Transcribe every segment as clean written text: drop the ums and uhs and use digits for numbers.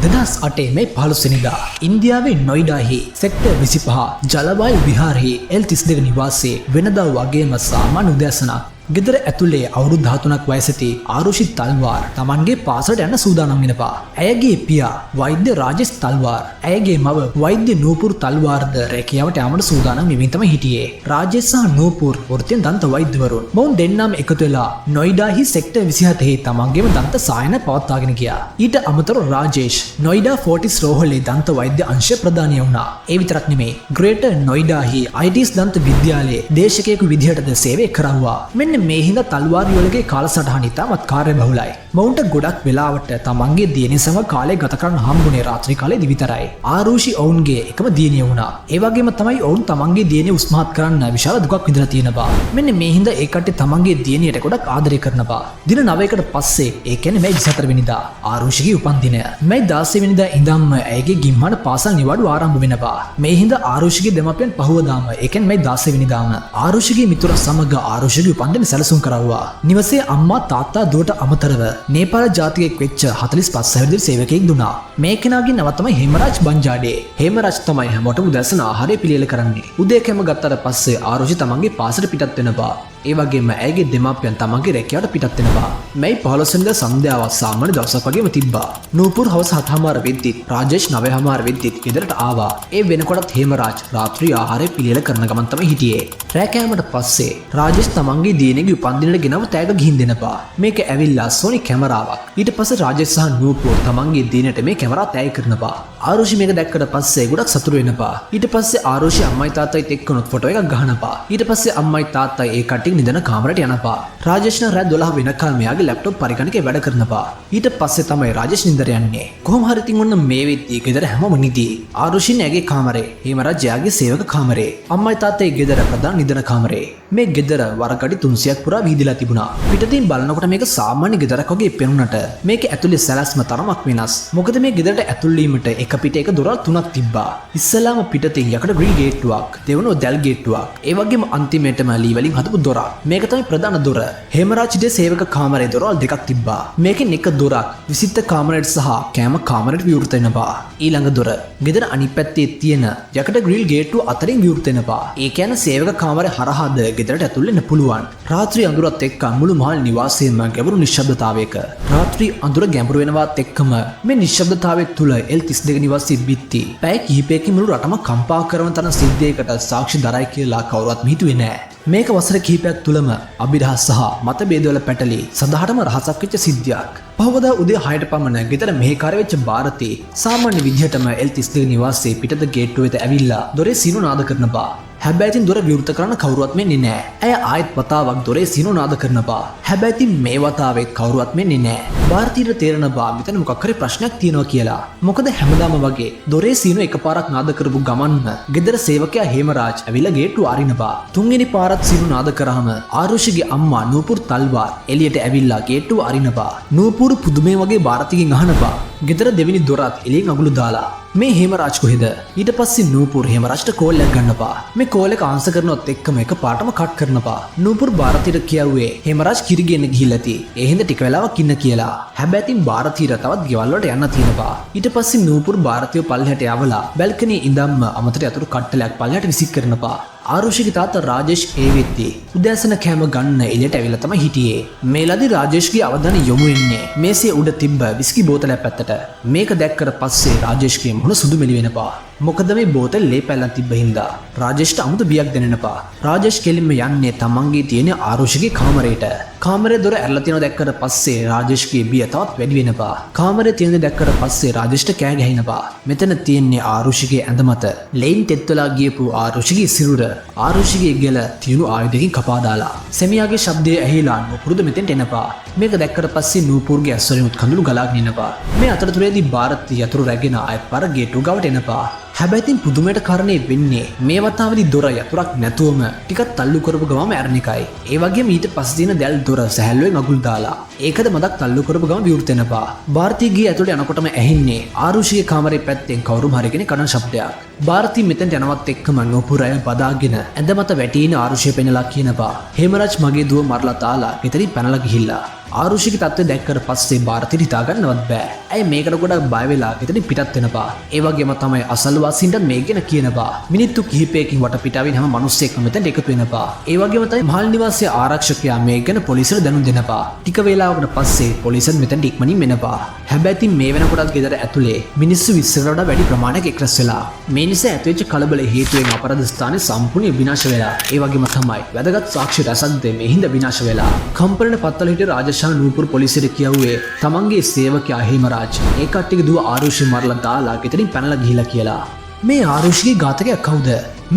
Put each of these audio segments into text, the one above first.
2008 මේ 15 වෙනිදා ඉන්දියාවේ නොයිඩාහි සෙක්ටර් 25 ජලවායු විහාරයේ L32 නිවාසයේ වෙනදා වගේම සාමාන්‍ය උදෑසනක් ගෙදර ඇතුලේ අවුරුදු 13ක් වයසති ආරුෂි තල්වාර් තමන්ගේ පාසලට යන්න සූදානම් වෙනවා. ඇයගේ පියා වෛද්‍ය රාජේෂ් තල්වාර්, ඇයගේ මව වෛද්‍ය නූපුර් තල්වාර්ද රැකියාවට යාමට සූදානම් වෙමින් තමයි හිටියේ. රාජේෂ් සහ නූපුර් වෘත්තීය දන්ත වෛද්‍යවරුන්. මොවුන් දෙන්නම එකතු වෙලා නොයිඩාහි සෙක්ටර් 27 තමන්ගේම දන්ත සායන පවත්වාගෙන ගියා. ඊට අමතරව රාජේෂ් නොයිඩා ෆෝටිස් රෝහලේ දන්ත වෛද්‍ය අංශය ප්‍රධානිය වුණා. ඒ විතරක් නෙමෙයි, ග්‍රේටර් නොයිඩාහි ITS දන්ත විද්‍යාලයේ දේශකයෙකු විදිහටද සේවය කරවුවා. මේ හින්දා තල්වාරියලගේ කාලසටහන ඉතාමත් කාර්යබහුලයි. මොවුන්ට ගොඩක් වෙලාවට තමන්ගේ දියණිය සමග කාලය ගත කරන්න හම්බුනේ රාත්‍රී කාලයේදී විතරයි. ආරුෂි ඔවුන්ගේ එකම දියණිය වුණා. ඒ වගේම තමයි ඔවුන් තමන්ගේ දියණිය උස්මහත් කරන්න විශාල දුකක් විඳලා තියෙනවා. මෙන්න මේ හින්දා ඒ කට්ටිය තමන්ගේ දියණියට ගොඩක් ආදරය කරනවා. දින 9කට පස්සේ, ඒ කියන්නේ මේ 24 වෙනිදා ආරුෂිගේ උපන්දිනය. මේ 16 වෙනිදා ඉඳන්ම ඇයගේ ගිම්හන පාසල් නිවාඩු ආරම්භ වෙනවා. මේ හින්දා ආරුෂිගේ දෙමාපියන් පහුවදාම, ඒ කියන්නේ මේ 16 වෙනිදාම ආරුෂිගේ මිතුරා සමග ආරුෂිගේ උපන්දින සැලසුම් කරවුවා. නිවසේ අම්මා තාත්තා දුවට අමතරව නේපාල ජාතිකයෙක් වෙච්ච 45 හැවිරිදි සේවකයෙක් දුන්නා. මේ කෙනාගේ නම තමයි හේමරාජ් බංජාඩේ. හේමරාජ් තමයි හැමෝටම උදෑසන ආහාරය පිළියෙල කරන්නේ. උදේ කැම ගත්තට පස්සේ ආරුෂි තමන්ගේ පාසලට පිටත් වෙනවා. ඒ වගේම ඇයගේ දෙමාපියන් තමන්ගේ රැකියාවට පිටත් වෙනවා. මේ 15 වෙනිදා සන්ධ්‍යාව සාමාන්‍ය දවසක් වගේම තිබ්බා. නූපුර් හවස 7:00 වෙද්දිත් රාජේෂ් 9:00 වෙද්දිත් ගෙදරට ආවා. ඒ වෙනකොටත් හේමරාජ් රාත්‍රී ආහාරය පිළියෙල කරන ගමන් තමයි හිටියේ. රෑ කෑමට පස්සේ රාජේෂ් තමන්ගේ දියණියගේ උපන්දිනට ගෙනව තෑග ගිහින් දෙනවා. මේක ඇවිල්ලා සෝනි කැමරාවක්. ඊට පස්සේ රාජේෂ් සහ නූපුර් තමන්ගේ දියණියට මේ කැමරාව තෑග කරනවා. ආරුෂි මේක දැක්කට පස්සේ ගොඩක් සතුටු වෙනවා. ඊට පස්සේ ආරුෂි අම්මයි තාත්තයිත් එක්කනොත් ෆොටෝ එකක් ගහනවා. ඊට පස්සේ අම්මයි තාත්තයි ඒ කට්ටිය නිදන කාමරයට යනවා. රාජේෂ් නම් රෑ 12 වෙනකල් මෙයාගේ ලැප්ටොප් පරිගණකේ වැඩ කරනවා. ඊට පස්සේ තමයි රාජේෂ් නිදර යන්නේ. කොහොම හරි ඉතින් ඔන්න මේ වෙද්දී ගෙදර හැමෝම නිදි. ආරුෂි නැගේ කාමරේ, හේමරාජ් යාගේ සේවක කාමරේ, අම්මයි තාත්තයි ගෙදර ප්‍රධාන නිදන කාමරේ. මේ ගෙදර වරකඩි 300ක් පුරා වීදිලා තිබුණා. පිටතින් බලනකොට මේක සාමාන්‍ය ගෙදරක් වගේ පෙනුනට මේක ඇතුලේ සැලැස්ම තරමක් වෙනස්. මොකද මේ ගෙදරට ඇතුල් වීමට එක පිට එක දොරවල් 3ක් තිබ්බා. ඉස්සලාම පිටතින් යකඩ ග්‍රිල් ගේට්ටුවක්, දෙවනුව දැල් ගේට්ටුවක්, ඒ වගේම අන්තිමේටම ලී වලින් හදපු දොරක්. මේක තමයි ප්‍රධාන දොර. හේමරාජ්ගේ සේවක කාමරේ දොරවල් දෙකක් තිබ්බා. මේකෙන් එක දොරක් විසිත කාමරයට සහ කෑම කාමරයට විවෘත වෙනවා. ඊළඟ දොර ගෙදර අනිත් පැත්තේ තියෙන යකඩ ග්‍රිල් ගේට්ටුව අතරින් විවෘත වෙනවා. ඒ කියන්නේ සේවක කාමරේ හරහාද ගෙදරට ඇතුල් වෙන්න පුළුවන්. රාත්‍රී අඳුරත් එක්ක මුළු මහල් නිවාසයේම ගැඹුරු නිශ්ශබ්දතාවයක. රාත්‍රී අඳුර ගැඹුරු වෙනවත් එක්කම මේ නිශ්ශබ්දතාවය තුල L32 නිවාසයේ බිත්ති පැය කිහිපයකින් මුළු රටම කම්පා කරන තරම් සිද්ධියකට සාක්ෂි දරයි කියලා කවුරුවත් හිතුවේ නෑ. මේක වසර කිහිපයක් තුලම අභිරහස් සහ මතභේදවල පැටලි සදාටම රහසක් වෙච්ච සිද්ධියක්. පහවදා උදේ 6ට පමණ ගෙදර මෙහෙකාරය වෙච්ච ಭಾರತಿ සාමාන්‍ය විදිහටම L32 නිවාසයේ පිටත ගේට්ටුව වෙත ඇවිල්ලා දොරේ සීනු නාද කරනවා. හැබැයි ඉතින් දොර විවෘත කරන්න කවුරුවත් මෙන්නේ නෑ. ඇය ආයෙත් වතාවක් දොරේ සීනු නාද කරනවා. හැබැයි ඉතින් මේ වතාවෙත් කවුරුවත් මෙන්නේ නෑ. ಭಾರතියට තේරෙනවා මෙතන මොකක් හරි ප්‍රශ්නයක් තියෙනවා කියලා. මොකද හැමදාම වගේ දොරේ සීනු එකපාරක් නාද කරපු ගමන්ම ගෙදර සේවකයා හේමරාජ් ඇවිල්ලා ගේට්ටුව අරිනවා. තුන්වෙනි පාරත් සීනු නාද කරාම ආරුෂිගේ අම්මා නූපුර් තල්වාර් එළියට ඇවිල්ලා ගේට්ටුව අරිනවා. නූපුර් පුදුමේ වගේ ಭಾರතිගෙන් අහනවා. ගෙදර දෙවෙනි දොරත් එළියෙන් අගුළු දාලා මේ හේමරාජ් කොහෙද? ඊට පස්සේ නූපුර් හේමරාජ්ට කෝල් එකක් ගන්නවා. මේ කෝල් එක ආන්සර් කරනවත් එක්කම එක පාටම කට් කරනවා. නූපුර් ಭಾರතියට කියුවේ හේමරාජ් කිරි ගෙන්න ගිහිල්ලා ඇති. ඒ හින්දා ටික වෙලාවක් ඉන්න කියලා. හැබැයි ඉතින් ಭಾರතියට තවත් ගෙවල් වලට යන්න තියෙනවා. ඊට පස්සේ නූපුර් ಭಾರතිය පල්ලෙහාට යවලා බැල්කනි ඉඳන්ම අමතර යතුරු කට්ටලයක් පල්ලෙහාට විසික් කරනවා. ආරුෂිගේ තාත්තා රාජේෂ් ඒ වෙද්දී උදෑසන කෑම ගන්න එළියට ඇවිල්ලා තමයි හිටියේ. මේලදී රාජේෂ්ගේ අවධානය යොමු වෙන්නේ මේසේ උඩ තිබ්බ විස්කි බෝතලයක් පැත්තට. මේක දැක්කට පස්සේ රාජේෂ්ගේ මුහුණ සුදු මෙලි වෙනවා. මොකද මේ බෝතල් ලේ පැලන් තිබ්බ හින්දා රාජේෂ්ට අමුතු බියක් දැනෙනවා. රාජේෂ් කෙලින්ම යන්නේ තමන්ගේ තියෙන ආරුෂිගේ කාමරයට. කාමරේ දොර ඇරලා තියෙනවා දැක්කට පස්සේ රාජේෂ්ගේ බිය තවත් වැඩි වෙනවා. කාමරේ තියෙන දැක්කට පස්සේ රාජේෂ්ට කෑ ගැහිනවා. මෙතන තියෙන්නේ ආරුෂිගේ ඇඳ මත ලේන් තෙත්වලා ගියපු ආරුෂිගේ සිරුර. ආරුෂිගේ ගෙල තියුණු ආයුධකින් කපා දාලා. සෙමියාගේ ශබ්දය ඇහිලා නූපුරුද මෙතෙන්ට එනවා. මේක දැක්කට පස්සේ නූපුර්ගේ ඇස්වලින් කඳුළු ගලාගෙන එනවා. මේ අතරතුරේදී ಭಾರತಿ යතුරු රැගෙන ආයෙත් පර ගේට්ටුව ගාවට එනවා. හැබැයි ඉතින් පුදුමයට කාරණේ වෙන්නේ මේ වතාවේදී දොර යතුරක් නැතුවම ටිකක් තල්ලු කරපු ගමම ඇරණ එකයි. ඒ වගේම ඊට පස්සේ තියෙන දැල් දොර සැහැල්ලුවෙන් අගුල් දාලා ඒකද මදක් තල්ලු කරපු ගම විවෘත වෙනවා. ಭಾರತಿ ගිය ඇතුළට යනකොටම ඇහින්නේ ආරුෂිගේ කාමරේ පැත්තෙන් කවුරුම හරි කෙනෙක් කන ශබ්දයක්. ಭಾರತಿ මෙතෙන්ට යනවත් එක්කම නූපුරය බදාගෙන ඇඳ මත වැටීන ආරුෂිය පෙන්නලා කියනවා. හේමරාජ් මගේ දුව මරලා තාලා මෙතනින් පැනලා ගිහිල්ලා. ආරුෂිගේ තත්ත්වය දැක්කට පස්සේ ಭಾರತයට හිතා ගන්නවත් බෑ. ඇයි මේකට ගොඩක් බය වෙලා ගෙදරින් පිටත් වෙනවා. ඒ වගේම තමයි අසල්වාසීන්ට මේ ගැන කියනවා. මිනිත්තු කිහිපයකින් වටපිටාවෙන් හැම මිනිස්සෙක්ම මෙතන එකතු වෙනවා. ඒ වගේම තමයි මහල් නිවාසයේ ආරක්ෂකයා මේ ගැන පොලිසියට දැනුම් දෙනවා. ටික වේලාවකට පස්සේ පොලිසියන් මෙතනට ඉක්මනින් එනවා. හැබැයි ඉතින් මේ වෙනකොටත් ගෙදර ඇතුලේ මිනිස්සු 20කට වඩා වැඩි ප්‍රමාණයක් එක්රැස් වෙලා. මේ නිසා ඇතිවෙච්ච කලබල හේතුවෙන් අපරාධ ස්ථානයේ සම්පූර්ණ විනාශ වෙලා. ඒ වගේම තමයි වැදගත් සාක්ෂි රැසක් මේ හින්දා විනාශ වෙලා. කම්පරණ පත්තල හිටිය රාජශාන නූපුර පොලිසියට කියුවේ තමන්ගේ සේවකයා හේමරාජ් ඒ කට්ටියගේ දුව ආරුෂි මරලා දාලා ගෙදරින් පැනලා ගිහිලා කියලා. මේ ආරුෂිගේ ඝාතකයා කවුද?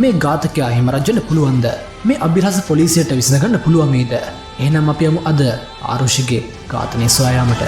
මේ ඝාතකයා හේමරාජ් වෙන්න පුළුවන්ද? මේ අභිරහස පොලිසියට විසඳගන්න පුළුවන් වේද? එහෙනම් අපි යමු අද ආරුෂිගේ ඝාතනය සොයා යාමට.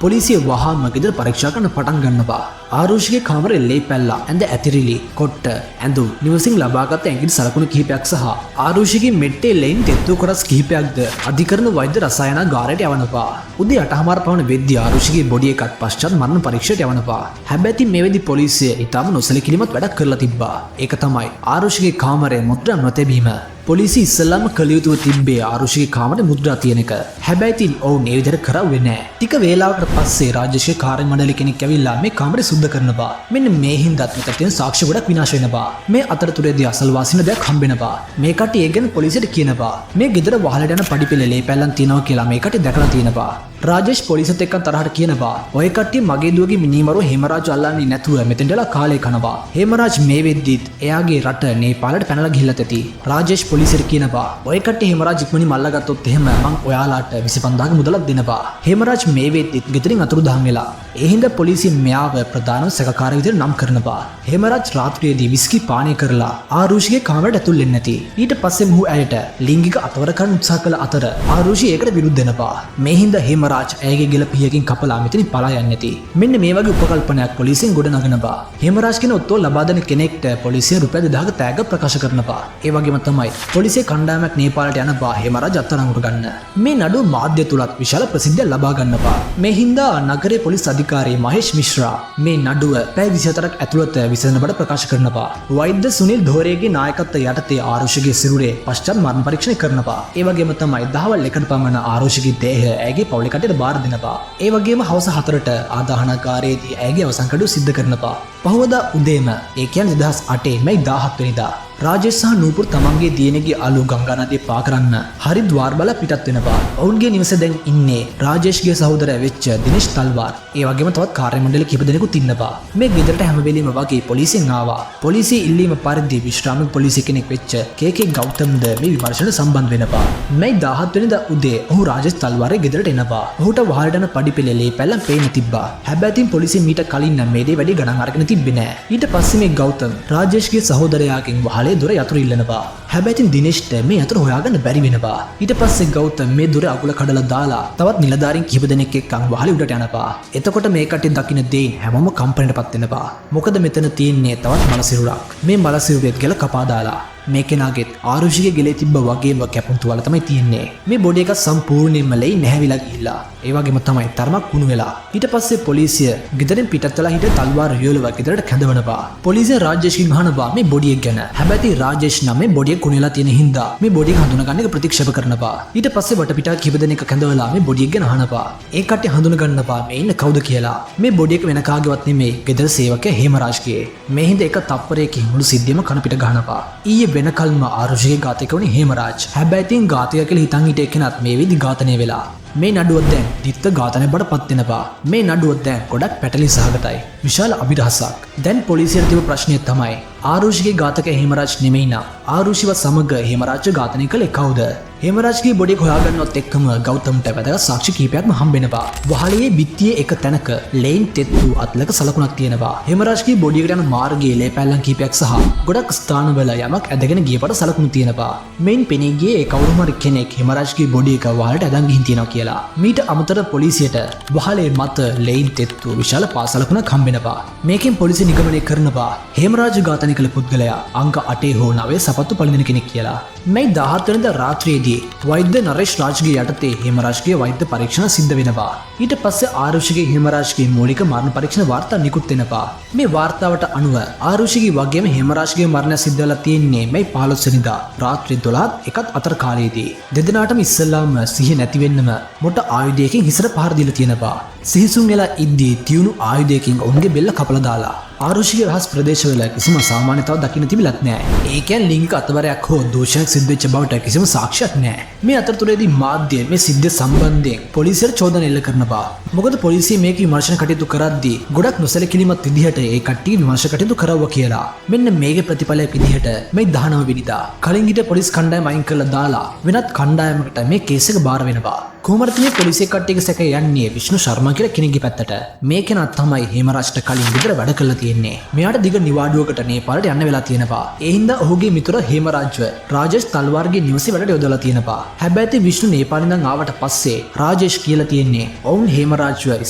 පොලිසිය වහාම ගෙදර පරීක්ෂා කරන්න පටන් ගන්නවා. ආරුෂිගේ කාමරේ ලේ පැල්ලා ඇඳ ඇතිරිලි කොට්ට ඇඳුම් නිවසින් ලබාගත් ඇඟිලි සලකුණු කිහිපයක් සහ ආරුෂිගේ මෙට්ටේ ලෙයින් තෙත්තු කොටස් කිහිපයක්ද අධිකරණ වෛද්‍ය රසායනාගාරයට යවනවා. උදේ 8:00 පවන වෙද්දී ආරුෂිගේ බොඩි එකත් පශ්චාත් මරණ පරීක්ෂයට යවනවා. හැබැයි මේ වෙද්දී පොලිසිය ඊටම නොසලකිලිමත් වැඩක් කරලා තිබ්බා. ඒක තමයි ආරුෂිගේ කාමරේ මුද්‍රා නොතැබීම. පොලිසිය ඉස්සෙල්ලාම කළ යුතුව තිබ්බේ ආරුෂිගේ කාමරේ මුද්‍රා තියෙන එක. හැබැයි ඉතින් ඔවුන් ඒ විදිහට කරවුවේ නැහැ. ටික වේලාවකට පස්සේ රාජ්‍යශීල කාර්ය මණ්ඩල කෙනෙක් ඇවිල්ලා මේ කාමරේ සුද්ධ කරනවා. මෙන්න මේ හින්දාත් මෙතන තියෙන සාක්ෂි ගොඩක් විනාශ වෙනවා. මේ අතරතුරේදී අසල්වාසීන් දෙයක් හම්බෙනවා. මේ කට්ටිය ඒ ගැන පොලිසියට කියනවා. මේ ගෙදර වහලට යන පඩිපෙළ ලේ පැල්ලන් තියනවා කියලා මේ කට්ටිය දැකලා තියෙනවා. රාජේෂ් පොලිසියත් එක්ක තරහට කියනවා. ඔය කට්ටිය මගේ දුවගේ මිනිමරුව හේමරාජ් අල්ලන්නේ නැතුව මෙතෙන්ටලා කාලේ කනවා. හේමරාජ් මේ වෙද්දිත් එයාගේ රට නේපාලට පැනලා ගිහිල්ලා තැති. රාජේෂ් පොලිසියට කියනවා. ඔය කට්ටිය හේමරාජ් ඉක්මනින් මල්ලාගත්තොත් එහෙම මං ඔයාලාට 25000 මුදලක් දෙනවා. හේමරාජ් මේ වෙද්දිත් ගෙදරින් අතුරුදහන් වෙලා. ඒ හින්දා පොලිසිය මෙයාව ප්‍රධාන සැකකාරයෙක් විදිහට නම් කරනවා. හේමරාජ් රාත්‍රියේදී විස්කි පානය කරලා ආරුෂිගේ කාමරයට ඇතුල් වෙන්නේ නැති. ඊට පස්සේ මොහු ඇයට ලිංගික අතවර කරන්න උත්සාහ කළ අතර ආරුෂි ඒකට විරුද්ධ වෙනවා. මේ හින්දා හේමරාජ් ඇයගේ ගෙල පියකින් කපලා මෙතනින් පලා යන්නේ නැති. මෙන්න මේ වගේ උපකල්පනයක් පොලිසියෙන් ගොඩ නගනවා. හේමරාජ් කියන ඔත්තුව ලබා දෙන කෙනෙක්ට පොලිසිය රුපියල් 2000ක තෑග්ග ප්‍රකාශ කරනවා. ඒ වගේම තමයි පොලිසිය කණ්ඩායමක් නේපාලට යනවා හේමරාජ් අත්අඩංගුවට ගන්න. මේ නඩුව මාධ්‍ය තුලත් විශාල ප්‍රසිද්ධියක් ලබා ගන්නවා. මේ හින්දා නගරේ පොලිස් අධිකාරී මහේෂ් මිශ්‍රා මේ නඩුව පැය 24ක් ඇතුළත විසඳන බව ප්‍රකාශ කරනවා. වෛද්‍ය සුනිල් ධෝරේගේ නායකත්වය යටතේ ආරුෂිගේ සිරුරේ පශ්චාත් මරණ පරීක්ෂණය කරනවා. ඒ වගේම තමයි දහවල් 1ට පමණ ආරුෂිගේ දේහය ඇගේ පවුලේ කටට බාර දෙනවා. ඒ වගේම හවස 4ට ආදාහනකාරයේදී ඇගේ අවසන් කඩුව සිද්ධ කරනවා. පහවදා උදේම ඒ කියන්නේ 2008 මැයි 17 වෙනිදා රාජේෂ් සහ නූපුර තමන්ගේ දියණියගේ අලු ගංගා නදිය පා කරන්න හරිද්වාර බල පිටත් වෙනවා. ඔවුන්ගේ නිවසේ දැන් ඉන්නේ රාජේෂ්ගේ සහෝදරයා වෙච්ච දිනේෂ් තල්වාර්. ඒ වගේම තවත් කාර්ය මණ්ඩල කිහිප දෙනෙකුත් ඉන්නවා. මේ ගෙදරට හැම වෙලෙම වගේ පොලිසියෙන් ආවා. පොලිසිය ඉල්ලීම පරිදි විශ්‍රාමික පොලිසිය කෙනෙක් වෙච්ච කේ.කේ. ගෞතම්ද මේ විමර්ශනයට සම්බන්ධ වෙනවා. මැයි 17 වෙනිදා උදේ ඔහු රාජේෂ් තල්වාරේ ගෙදරට එනවා. ඔහුට වහලට යන පඩිපෙළේ පැල්ලම් පේන්න තිබ්බා. හැබැයි ඉතින් පොලිසිය මීට කලින් නම් මේ දේ වැඩි ගණන් අරගෙන තිබ්බේ නෑ. ඊට පස්සේ මේ ගෞතම් රාජේෂ්ගේ සහෝදරයාගෙන් වහලේ දොර යතුරු ඉල්ලනවා. හැබැයි ඉතින් දිනේෂ්ට මේ යතුරු හොයාගන්න බැරි වෙනවා. ඊට පස්සේ ගෞතම් මේ දොර අගුල කඩලා දාලා තවත් නිලධාරීන් කිහිප දෙනෙක් එක්කන් වහලේ උඩට යනවා. එතකොට මේ කටින් දකින්න දෙයින් හැමෝම කම්පණයටපත් වෙනවා. මොකද මෙතන තියෙන්නේ තවත් මලසිරුරක්. මේ මලසිරුරෙත් ගල කපා දාලා මේ කෙනාගෙත් ආරුෂිගේ ගෙලේ තිබ්බ වගේම කැපුම් තුවාල තමයි තියෙන්නේ. මේ බොඩි එක සම්පූර්ණයෙන්ම ලෙයි නැහැවිලා ගිහිල්ලා. ඒ වගේම තමයි තරමක් කුණු වෙලා. ඊට පස්සේ පොලිසිය ගෙදරින් පිටත් වෙලා හිට තල්වාර රියලව ගෙදරට කැඳවනවා. පොලිසිය රාජේෂ්ගෙන් අහනවා මේ බොඩි එක ගැන. හැබැයි රාජේෂ් නම් මේ බොඩි එක කුණු වෙලා තියෙන හින්දා මේ බොඩි එක හඳුනගන්න එක ප්‍රතික්ෂේප කරනවා. ඊට පස්සේ වටපිටා කිහිප දෙනෙක් කැඳවලා මේ බොඩි එක ගැන අහනවා. ඒ කට්ටිය හඳුනගන්නවා මේ ඉන්න කවුද කියලා. මේ බොඩි එක වෙන කාගේවත් නෙමෙයි ගෙදර සේවකයා හේමරාජ්ගේ. මේ හින්දා එක තප්පරයකින් මුළු සිද්ධියම කන පිට ගහනවා. ඊයේ වෙනකල්ම ආරුෂිගේ ඝාතකය වුණේ හේමරාජ්. හැබැයි ඉතින් ඝාතකයා කියලා හිතන් හිටිය කෙනත් මේ විදි ඝාතනය වෙලා. මේ නඩුව දැන් දිත්ත ඝාතනය බඩපත් වෙනවා. මේ නඩුව දැන් ගොඩක් පැටලි සහගතයි. විශාල අභිරහසක්. දැන් පොලිසියට තිබු ප්‍රශ්නය තමයි ආරුෂිගේ ඝාතකයා හේමරාජ් නෙමෙයි නා. ආරුෂිව සමග හේමරාජ් ඝාතනය කළේ කවුද? හේමරාජ්ගේ බොඩි එක හොයාගන්නවත් එක්කම ගෞතම්ට වැදගත් සාක්ෂි කිහිපයක්ම හම්බෙනවා. වහලේ බිත්තියේ එක තැනක ලේන් තෙත්තු අත්ලක සලකුණක් තියෙනවා. හේමරාජ්ගේ බොඩි එකට යන මාර්ගයේ ලේ පැල්ලම් කිහිපයක් සහ ගොඩක් ස්ථානවල යමක් ඇදගෙන ගියපට සලකුණු තියෙනවා. මෙයින් පෙනී ගියේ කවුරු හරි කෙනෙක් හේමරාජ්ගේ බොඩි එක වහලට ඇදන් ගිහින් තියෙනවා කියලා. මීට අමතරව පොලිසියට වහලේ මත ලේන් තෙත්තු විශාල පාසලකුණක් හම්බෙනවා. මේකෙන් පොලිසිය නිගමනය කරනවා හේමරාජ් ඝාතනය කළ පුද්ගලයා අංක 8 හෝ 9 සපත්තු පළඳින කෙනෙක් කියලා. මැයි 17 වෙනිදා රාත්‍රියේදී ගියේ. වෛද්‍ය නරේෂ් රාජ්ගේ යටතේ හේමරාජ්ගේ වෛද්‍ය පරීක්ෂණ සිද්ධ වෙනවා. ඊට පස්සේ ආරුෂිගේ හේමරාජ්ගේ මූලික මරණ පරීක්ෂණ වාර්තා නිකුත් වෙනවා. මේ වාර්තාවට අනුව ආරුෂිගේ වගේම හේමරාජ්ගේ මරණය සිද්ධ වෙලා තියෙන්නේ මේ 15 වෙනිදා රාත්‍රී 12:01 අතර කාලයේදී. දෙදෙනාටම ඉස්සෙල්ලාම සිහිය නැති වෙන්නම මොට ආයුධයකින් හිසට පහර දීලා තියෙනවා. සිහිසුන් වෙලා ඉද්දී තියුණු ආයුධයකින් ඔවුන්ගේ බෙල්ල කපලා දාලා. ආරුෂිගේ රහස් ප්‍රදේශවල කිසිම සාමාන්‍යතාවක් දකින්න තිබිලත් නැහැ. ඒ කියන්නේ ලිංගික අතවරයක් හෝ දෝෂයක් සිද්ධ වෙච්ච බවට කිසිම සාක්ෂියක් නැහැ. මේ අතරතුරේදී මාධ්‍ය මේ සිද්ධිය සම්බන්ධයෙන් පොලිසියට චෝදනා එල්ල කරනවා. මොකද පොලිසිය මේක විමර්ශන කටයුතු කරද්දී ගොඩක් නොසැලකිලිමත් විදිහට ඒ කට්ටිය විමර්ශන කටයුතු කරවුවා කියලා. මෙන්න මේකේ ප්‍රතිඵලයක් විදිහට මේ 19 වෙනිදා කලින් හිට පොලිස් කණ්ඩායම අයින් කරලා දාලා වෙනත් කණ්ඩායමකට මේ කේස් එක බාර වෙනවා. කොහොමද මේ පොලිසිය කට්ටියගේ සැක යන්නේ විෂ්ණු ශර්මා කියලා කෙනෙක්ගේ පැත්තට. මේ කෙනා තමයි හේමරාජ්ට කලින් විතර වැඩ කළා තියෙන්නේ. මෙයාට දිග නිවාඩුවකට නේපාලට යන්න වෙලා තියෙනවා. ඒ හින්දා ඔහුගේ මිතුර හේමරාජ්ව රාජේෂ් තල්වාර්ගේ නිවසේ වැඩට යොදලා තියෙනවා. හැබැයි ඉතින් විෂ්ණු නේපාලෙන් ඉඳන් ආවට පස්සේ රාජේෂ් කියලා තියෙන්නේ ඔවුන් හේමරාජ්ව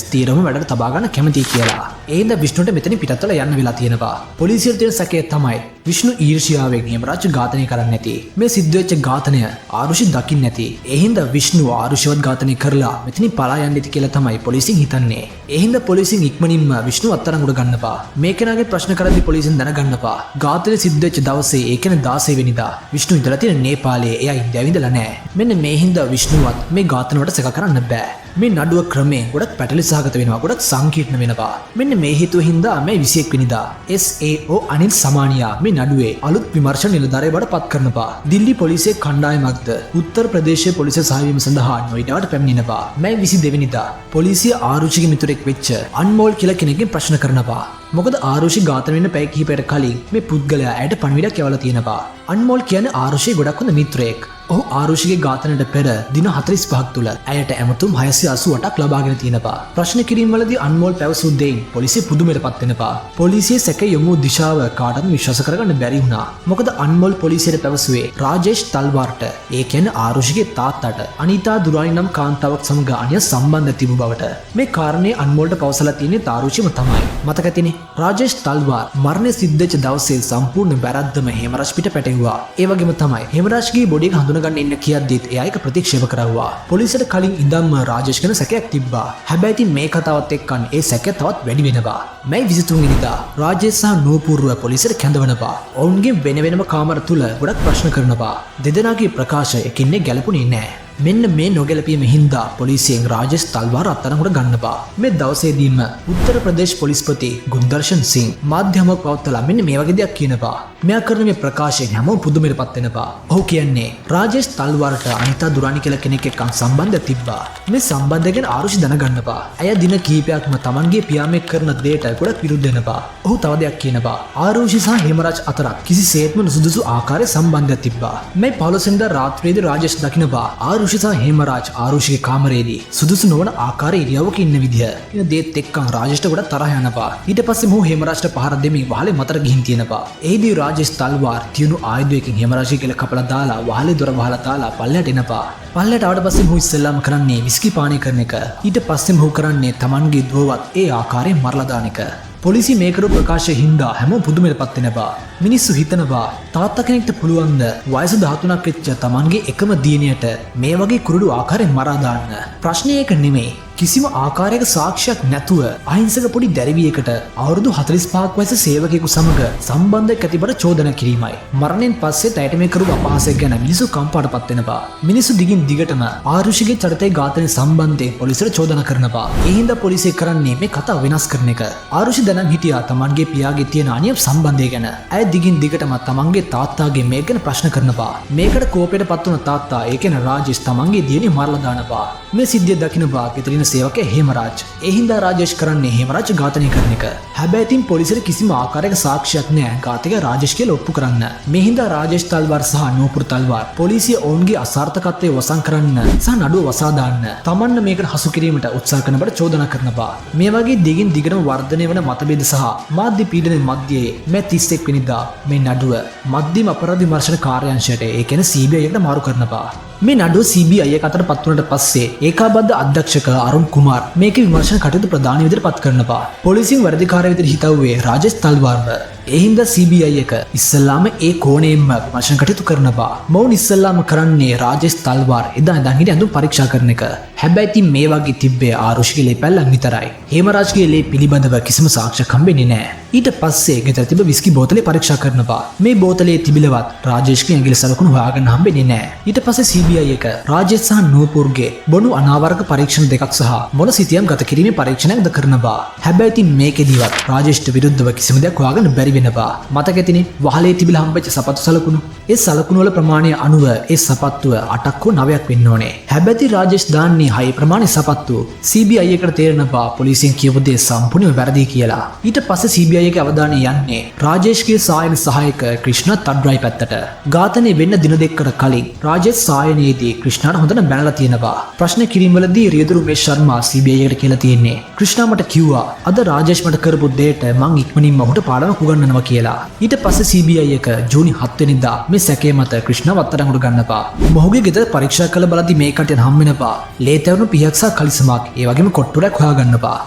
ස්ථිරව වැඩට තබා ගන්න කැමතියි කියලා. ඒ හින්දා විෂ්ණුට මෙතනින් පිටත් වෙලා යන්න වෙලා තියෙනවා. පොලිසියට තියෙන සැකය තමයි විෂ්ණු ඊර්ෂ්‍යාවෙන් හේමරාජ් ඝාතනය කරන්න නැති. මේ සිද්ධ වෙච්ච ඝාතනය ආරුෂි දකින්න නැති. ඒ හින්දා විෂ්ණු ආරුෂිවත් ඝාතනය කරලා මෙතනින් පලා යන්න ඉති කියලා තමයි පොලිසියෙන් හිතන්නේ. ඒ හින්දා පොලිසියෙන් ඉක්මනින්ම විෂ්ණු අත්අඩංගුවට ගන්නවා. මේ කෙනාගේ ප්‍රශ්න කරද්දී පොලිසියෙන් දැනගන්නවා. ඝාතනය සිද්ධ වෙච්ච දවසේ ඒ කියන්නේ 16 වෙනිදා විෂ්ණු ඉඳලා තියෙන නේපාලයේ එයා ඉන්දියාවේ ඉඳලා නැහැ. මෙන්න මේ හින්දා විෂ්ණුවත් මේ ඝාතනයට සැක කරන්න බෑ. මේ නඩුව ක්‍රමයෙන් ගොඩක් පැටලි සහගත වෙනවා. ගොඩක් සංකීර්ණ වෙනවා. මෙන්න මේ හේතුව හින්දා මේ 21 වෙනිදා SAO අනිල් සමානියා මේ නඩුවේ අලුත් විමර්ශන නිලධාරියෙක් බවට පත් කරනවා. දිල්ලි පොලිසියේ කණ්ඩායමක්ද උත්තර ප්‍රදේශයේ පොලිසිය සහායවීම සඳහා නොයිඩාවට පැමිණෙනවා. මේ 22 වෙනිදා පොලිසිය ආරුෂිගේ මිතුරෙක් වෙච්ච අන්මෝල් කියලා කෙනෙක්ගෙන් ප්‍රශ්න කරනවා. මොකද ආරුෂි ඝාතන වෙන්න පැය කිහිපයකට කලින් මේ පුද්ගලයා ඇයට පණිවිඩයක් යවලා තියෙනවා. අන්මෝල් කියන්නේ ආරුෂිගේ ගොඩක් හොඳ මිත්‍රයෙක්. ඔහු ආරුෂිගේ ඝාතනයට පෙර දින 45ක් තුල ඇයට ඇමතුම් 688ක් ලබාගෙන තියෙනවා. ප්‍රශ්න කිරීමවලදී අන්මෝල් පැවසු දෙයින් පොලිසිය පුදුමයටපත් වෙනවා. පොලිසිය සැක යොමු දිශාව කාටවත් විශ්වාස කරගන්න බැරි වුණා. මොකද අන්මෝල් පොලිසියට පැවසුවේ රාජේෂ් තල්වාර්ට, ඒ කියන්නේ ආරුෂිගේ තාත්තට අනිතා දුරානි නම් කාන්තාවක් සමග අනිය සම්බන්ධ තිබු බවට. මේ කාරණේ අන්මෝල්ට පවසලා තියෙන්නේ තාරුෂිම තමයි. මතක ඇතිනේ රාජේෂ් තල්වාර් මරණය සිද්ධ වෙච්ච දවසේ සම්පූර්ණ වැරද්දම හේමරාජ් පිට පැටවුවා. ඒ වගේම තමයි හේමරාජ්ගේ බොඩි එක හඳුනගන්න ඉන්න කියද්දිත් එයා ඒක ප්‍රතික්ෂේප කරවුවා. පොලිසියට කලින් ඉඳන්ම රාජේෂ් ගැන සැකයක් තිබ්බා. හැබැයි ඉතින් මේ කතාවත් එක්කන් ඒ සැකය තවත් වැඩි වෙනවා. මේ 23 වෙනිදා රාජේෂ් සහ නූපුර්ව පොලිසියට කැඳවනවා. ඔවුන්ගේ වෙන වෙනම කාමර තුල ගොඩක් ප්‍රශ්න කරනවා. දෙදෙනාගේ ප්‍රකාශ එකිනෙක ගැලපුණේ නැහැ. මෙන්න මේ නොගැලපීම හින්දා පොලිසියෙන් රාජේෂ් තල්වාර අත්අඩංගුවට ගන්නවා. මේ දවසේදීම උත්තර ප්‍රදේශ පොලිස්පති ගුන්දර්ෂන් සිං මාධ්‍යමක් පවත්වලා මෙන්න මේ වගේ දෙයක් කියනවා. මෙයා කරන මේ ප්‍රකාශයෙන් හැමෝම පුදුමයටපත් වෙනවා. ඔහු කියන්නේ රාජේෂ් තල්වාරට අනිතා දුරානි කියලා කෙනෙක් එක්ක සම්බන්ධයක් තිබ්බා. මේ සම්බන්ධය ගැන ආරුෂි දැනගන්නවා. ඇය දින කිහිපයක්ම තමන්ගේ පියාමෙක් කරන දෙයට ගොඩක් විරුද්ධ වෙනවා. ඔහු තව දෙයක් කියනවා. ආරුෂි සහ හේමරාජ් අතර කිසිසේත්ම නුසුදුසු ආකාරයේ සම්බන්ධයක් තිබ්බා. මේ 15 වෙනිදා රාත්‍රියේදී රාජේෂ් දකිනවා ආරුෂි සහ හේමරාජ් ආරුෂිගේ කාමරයේදී සුදුසු නොවන ආකාරයේ ඉරියව්වක ඉන්න විදිය. ඉතින් දේත් එක්කන් රාජේෂ්ට ගොඩක් තරහ යනවා. ඊට පස්සේ මොහු හේමරාජ්ට පහර දෙමින් වහලේ මතට ගිහින් තියෙනවා. එහිදී රාජේෂ් තල්වාර් තියුණු ආයුධයකින් හේමරාජ්ගේ කෙල කපලා දාලා වහලේ දොර වහලා දාලා පල්ලයට එනවා. පල්ලයට ආවට පස්සේ මොහු ඉස්සෙල්ලාම කරන්නේ විස්කි පානය කරන එක. ඊට පස්සේ මොහු කරන්නේ තමන්ගේ දුවවත් ඒ ආකාරයෙන් මරලා දාන එක. පොලිසිය මේ කරු ප්‍රකාශය හින්දා හැමෝම පුදුමයටපත් වෙනවා. මිනිස්සු හිතනවා තාත්තා කෙනෙක්ට පුළුවන් ද වයස 13ක් වෙච්ච තමන්ගේ එකම දියණියට මේ වගේ කුරුඩු ආකාරයෙන් මරා දාන්න. ප්‍රශ්නේ ඒක නෙමෙයි. කිසිම ආකාරයක සාක්ෂියක් නැතුව අහිංසක පොඩි දැරිවියකට අවුරුදු 45ක් වයස සේවකයෙකු සමග සම්බන්ධයක් ඇති බව චෝදනා කිරීමයි. මරණයෙන් පස්සේ ඇයට මේ කරු අපහාසයක් ගැන මිනිස්සු කම්පාටපත් වෙනවා. මිනිස්සු දිගින් දිගටම ආරුෂිගේ චරිතය ඝාතනය සම්බන්ධයෙන් පොලිසියට චෝදනා කරනවා. ඒ හින්දා පොලිසිය කරන්නේ මේ කතාව වෙනස් කරන එක. ආරුෂි දැනන් හිටියා තමන්ගේ පියාගේ තියෙන අනියම් සම්බන්ධය ගැන. ඇය දිගින් දිගටම තමන්ගේ තාත්තාගේ මේ ගැන ප්‍රශ්න කරනවා. මේකට කෝපයට පත් වුණ තාත්තා ඒ කියන්නේ රාජේෂ් තමන්ගේ දියණිය මරලා දානවා. මේ සිද්ධිය දකිනවා ගෙදරින් සේවකයා හේමරාජ්. ඒ හින්දා රාජේෂ් කරන්නේ හේමරාජ් ඝාතනය කරන එක. හැබැයි ඉතින් පොලිසියට කිසිම ආකාරයක සාක්ෂියක් නැහැ ඝාතකයා රාජේෂ් කියලා ඔප්පු කරන්න. මේ හින්දා රාජේෂ් තල්වාර් සහ නූපුර තල්වාර් පොලිසිය ඔවුන්ගේ අසාර්ථකත්වය වසන් කරන්න සහ නඩුව වසා දාන්න තමන්න මේකට හසු කිරීමට උත්සාහ කරන බට චෝදනා කරනවා. මේ වගේ දිගින් දිගටම වර්ධනය වන මතභේද සහ මාධ්‍ය පීඩනයේ මැදයේ මේ 31 වෙනිදා මේ නඩුව මධ්‍යම අපරාධ විමර්ශන කාර්යාංශයට ඒ කියන්නේ CBI එකට මාරු කරනවා. මේ නඩුව CBI එක අතට පත් වුණාට පස්සේ ඒකාබද්ධ අධ්‍යක්ෂක අරුන් කුමාර් මේකේ විමර්ශන කටයුතු ප්‍රධාන විදිහට පත් කරනවා. පොලිසියෙන් වැඩිකාරය විදිහට හිතවුවේ රාජේෂ් තල්වාර්ව. ඒ හින්දා CBI එක ඉස්සල්ලාම ඒ කෝණයෙන්ම විමර්ශන කටයුතු කරනවා. මොවුන් ඉස්සල්ලාම කරන්නේ රාජේෂ් තල්වාර් එදා ඉඳන් හිටිය ඇඳුම් පරීක්ෂා කරන එක. හැබැයි ඉතින් මේ වගේ තිබ්බේ ආරුෂිගේ ලේ පැල්ලක් විතරයි. හේමරාජ්ගේ ලේ පිළිබඳව කිසිම සාක්ෂියක් හම්බෙන්නේ නැහැ. ඊට පස්සේ ගෙදර තිබ්බ විස්කි බෝතලේ පරීක්ෂා කරනවා. මේ බෝතලේ තිබිලවත් රාජේෂ්ගේ ඇඟිලි සලකුණු හොයාගන්න හම්බෙන්නේ නැහැ. ඊට පස්සේ CBI එක රාජේෂ් සහ නූපුර්ගේ බොනු අනාවරක පරීක්ෂණ දෙකක් සහ මොළ සිතියම් ගත කිරීමේ පරීක්ෂණයක්ද කරනවා. හැබැයි ඉතින් මේකෙදිවත් රාජේෂ්ට විරුද්ධව කිසිම දෙයක් හොයාගන්න බැරි වෙනවා. මතකෙතිනේ වහලේ තිබිලා හම්බෙච්ච සපත්තු සලකුණු. ඒ සලකුණු වල ප්‍රමාණය අනුව ඒ සපත්තුව 8ක් හෝ 9ක් වෙන්න ඕනේ. හැබැයි රාජේෂ් දාන්නේ 6 ප්‍රමාණය සපත්තු. CBI එකට තේරෙනවා පොලිසියෙන් කියපු දේ සම්පූර්ණයෙන්ම වැරදි කියලා. ඊට පස්සේ CBI එකේ අවධානය යන්නේ රාජේෂ්ගේ සායන සහායක ක්‍රිෂ්ණා තඩ්රයි පැත්තට. ඝාතනය වෙන්න දින දෙකකට කලින් රාජේෂ් සායනයේදී ක්‍රිෂ්ණාට හොඳට බැනලා තියෙනවා. ප්‍රශ්න කිරීමවලදී රියදුරු මේ ශර්මා CBI එකට කියලා තියෙන්නේ ක්‍රිෂ්ණා මට කිව්වා අද රාජේෂ් මට කරපු දෙයට මං ඉක්මනින්ම ඔහුට පාඩමක් උගන්වනවා කියලා. ඊට පස්සේ CBI එක ජූනි 7 වෙනිදා මේ සැකය මත ක්‍රිෂ්ණාව අත්අඩංගුවට ගන්නවා. මොහුගේ ගෙදර පරීක්ෂා කළ බලද්දී මේ කටියන් හම් වෙනවා. ලේ තැවුණු පිහක් සහ කලිසමක් ඒ වගේම කොට්ටුරක් හොයාගන්නවා.